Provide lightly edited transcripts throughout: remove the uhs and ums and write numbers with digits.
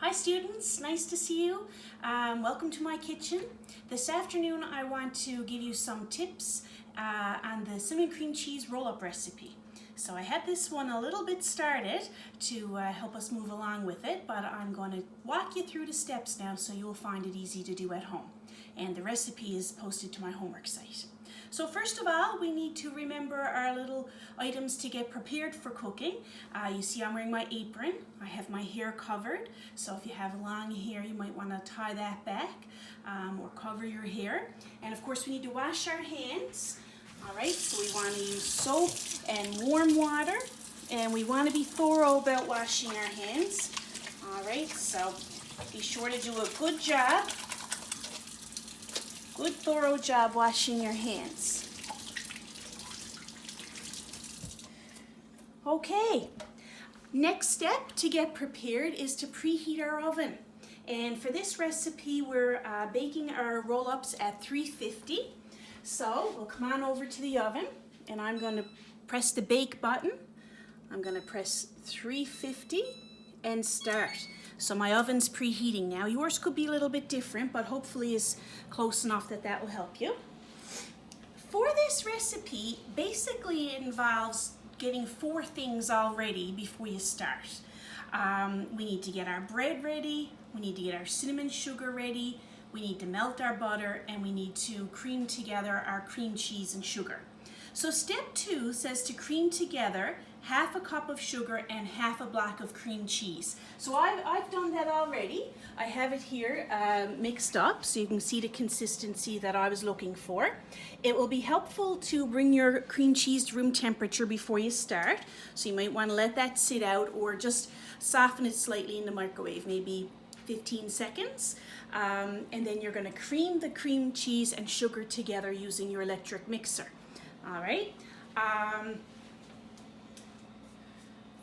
Hi students, nice to see you. Welcome to my kitchen. This afternoon I want to give you some tips on the cinnamon cream cheese roll-up recipe. So I had this one a little bit started to help us move along with it, but I'm going to walk you through the steps now so you'll find it easy to do at home. And the recipe is posted to my homework site. So first of all, we need to remember our little items to get prepared for cooking. You see I'm wearing my apron. I have my hair covered. So if you have long hair, you might want to tie that back or cover your hair. And of course, we need to wash our hands. All right, so we want to use soap and warm water. And we want to be thorough about washing our hands. All right, so be sure to do a good job. Good thorough job washing your hands. Okay, next step to get prepared is to preheat our oven. And for this recipe, we're baking our roll-ups at 350. So we'll come on over to the oven and I'm going to press the bake button. I'm going to press 350 and start. So my oven's preheating now. Yours could be a little bit different, but hopefully is close enough that that will help you. For this recipe, basically it involves getting 4 things all ready before you start. We need to get our bread ready, we need to get our cinnamon sugar ready, we need to melt our butter, and we need to cream together our cream cheese and sugar. So step 2 says to cream together half a cup of sugar and half a block of cream cheese. So I've done that already. I have it here mixed up so you can see the consistency that I was looking for. It will be helpful to bring your cream cheese to room temperature before you start. So you might want to let that sit out or just soften it slightly in the microwave, maybe 15 seconds. And then you're going to cream the cream cheese and sugar together using your electric mixer. All right. I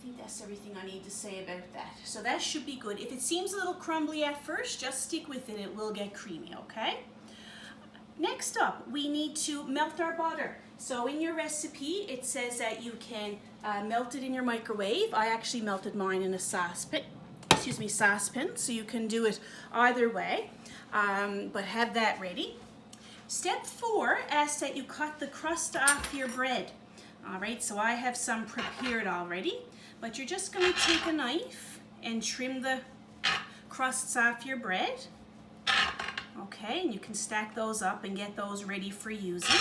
think that's everything I need to say about that. So that should be good. If it seems a little crumbly at first, just stick with it. It will get creamy, okay? Next up, we need to melt our butter. So in your recipe, it says that you can melt it in your microwave. I actually melted mine in a saucepan, so you can do it either way, but have that ready. Step 4 asks that you cut the crust off your bread. All right, so I have some prepared already, but you're just going to take a knife and trim the crusts off your bread. Okay, and you can stack those up and get those ready for using.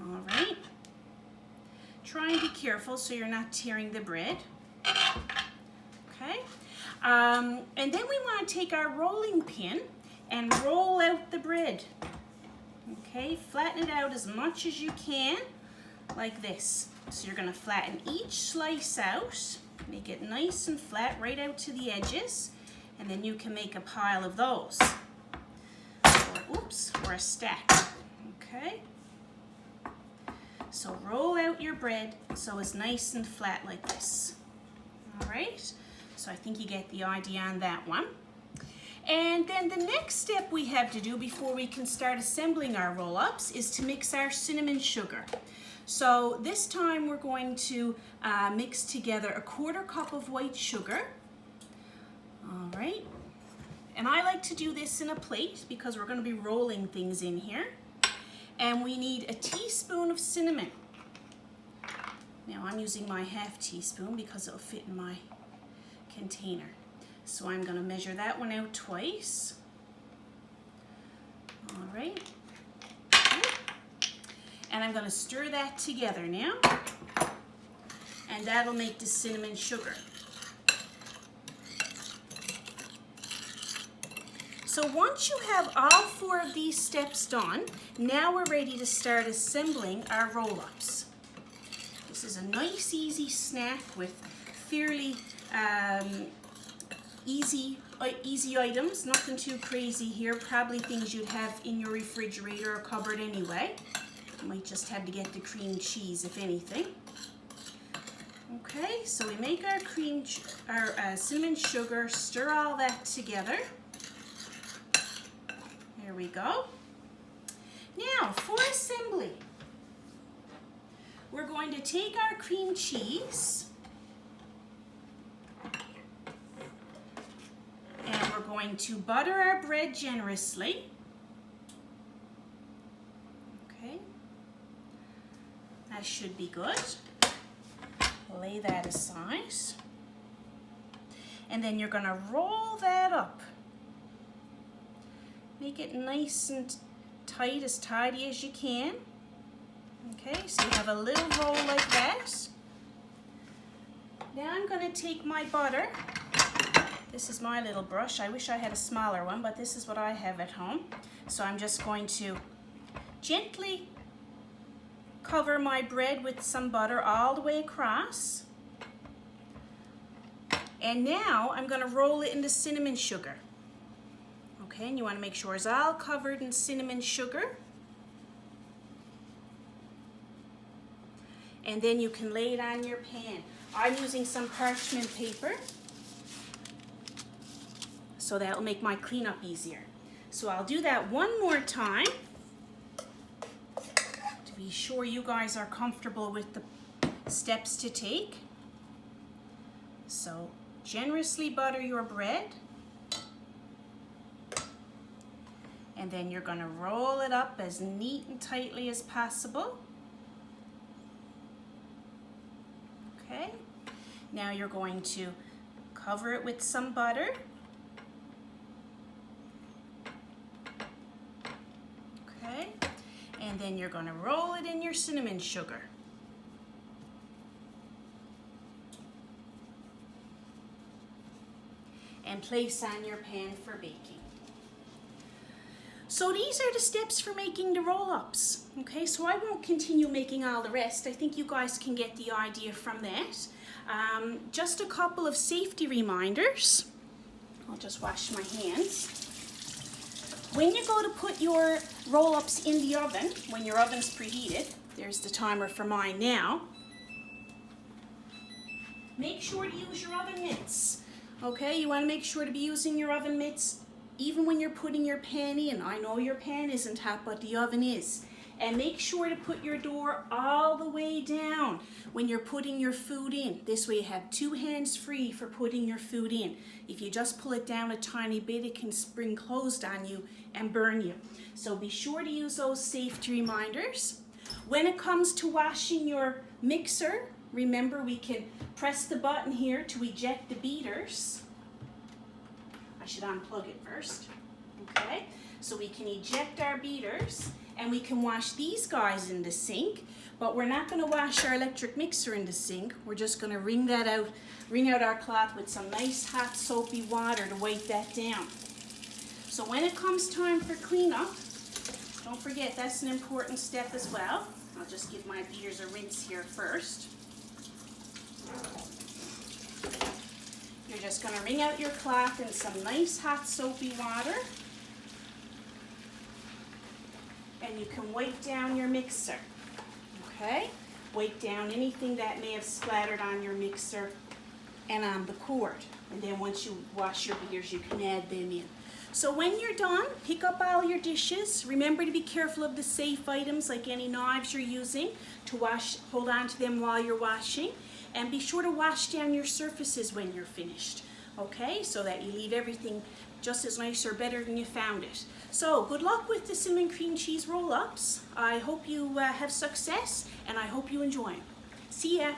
All right. Try and be careful so you're not tearing the bread. Okay, and then we want to take our rolling pin and roll out the bread. Okay, flatten it out as much as you can, like this. So you're going to flatten each slice out, make it nice and flat right out to the edges, and then you can make a pile of those, or a stack. Okay, so roll out your bread so it's nice and flat like this. All right, so I think you get the idea on that one. And then the next step we have to do before we can start assembling our roll-ups is to mix our cinnamon sugar. So this time we're going to mix together a 1/4 cup of white sugar. All right. And I like to do this in a plate because we're going to be rolling things in here. And we need a teaspoon of cinnamon. Now I'm using my 1/2 teaspoon because it'll fit in my container. So I'm going to measure that one out twice. All right. And I'm going to stir that together now. And that'll make the cinnamon sugar. So once you have all 4 of these steps done, now we're ready to start assembling our roll-ups. This is a nice, easy snack with fairly easy items, nothing too crazy here, probably things you'd have in your refrigerator or cupboard anyway. You might just have to get the cream cheese if anything. Okay, so we make our cinnamon sugar, stir all that together. There we go. Now for assembly, we're going to take our cream cheese going to butter our bread generously. Okay, that should be good. Lay that aside. And then you're going to roll that up. Make it nice and tight, as tidy as you can. Okay, so you have a little roll like that. Now I'm going to take my butter. This is my little brush. I wish I had a smaller one, but this is what I have at home. So I'm just going to gently cover my bread with some butter all the way across. And now I'm going to roll it into cinnamon sugar. Okay, and you want to make sure it's all covered in cinnamon sugar. And then you can lay it on your pan. I'm using some parchment paper, so that'll make my cleanup easier. So I'll do that one more time to be sure you guys are comfortable with the steps to take. So generously butter your bread, and then you're going to roll it up as neat and tightly as possible. Okay, now you're going to cover it with some butter. Okay, and then you're going to roll it in your cinnamon sugar. And place on your pan for baking. So these are the steps for making the roll-ups. Okay, so I won't continue making all the rest. I think you guys can get the idea from that. Just a couple of safety reminders. I'll just wash my hands. When you go to put your roll-ups in the oven, when your oven's preheated, there's the timer for mine now, make sure to use your oven mitts. Okay, you want to make sure to be using your oven mitts even when you're putting your pan in. I know your pan isn't hot, but the oven is. And make sure to put your door all the way down when you're putting your food in. This way you have two hands free for putting your food in. If you just pull it down a tiny bit, it can spring closed on you and burn you. So be sure to use those safety reminders. When it comes to washing your mixer, remember we can press the button here to eject the beaters. I should unplug it first. Okay, so we can eject our beaters and we can wash these guys in the sink, but we're not going to wash our electric mixer in the sink. We're just going to wring out our cloth with some nice hot soapy water to wipe that down. So when it comes time for cleanup, don't forget that's an important step as well. I'll just give my beaters a rinse here first. You're just going to wring out your cloth in some nice hot soapy water. And you can wipe down your mixer. Okay? Wipe down anything that may have splattered on your mixer and on the cord. And then once you wash your beaters, you can add them in. So when you're done, pick up all your dishes. Remember to be careful of the safe items like any knives you're using to wash. Hold on to them while you're washing. And be sure to wash down your surfaces when you're finished, okay? So that you leave everything just as nice or better than you found it. So good luck with the cinnamon cream cheese roll-ups. I hope you have success, and I hope you enjoy them. See ya.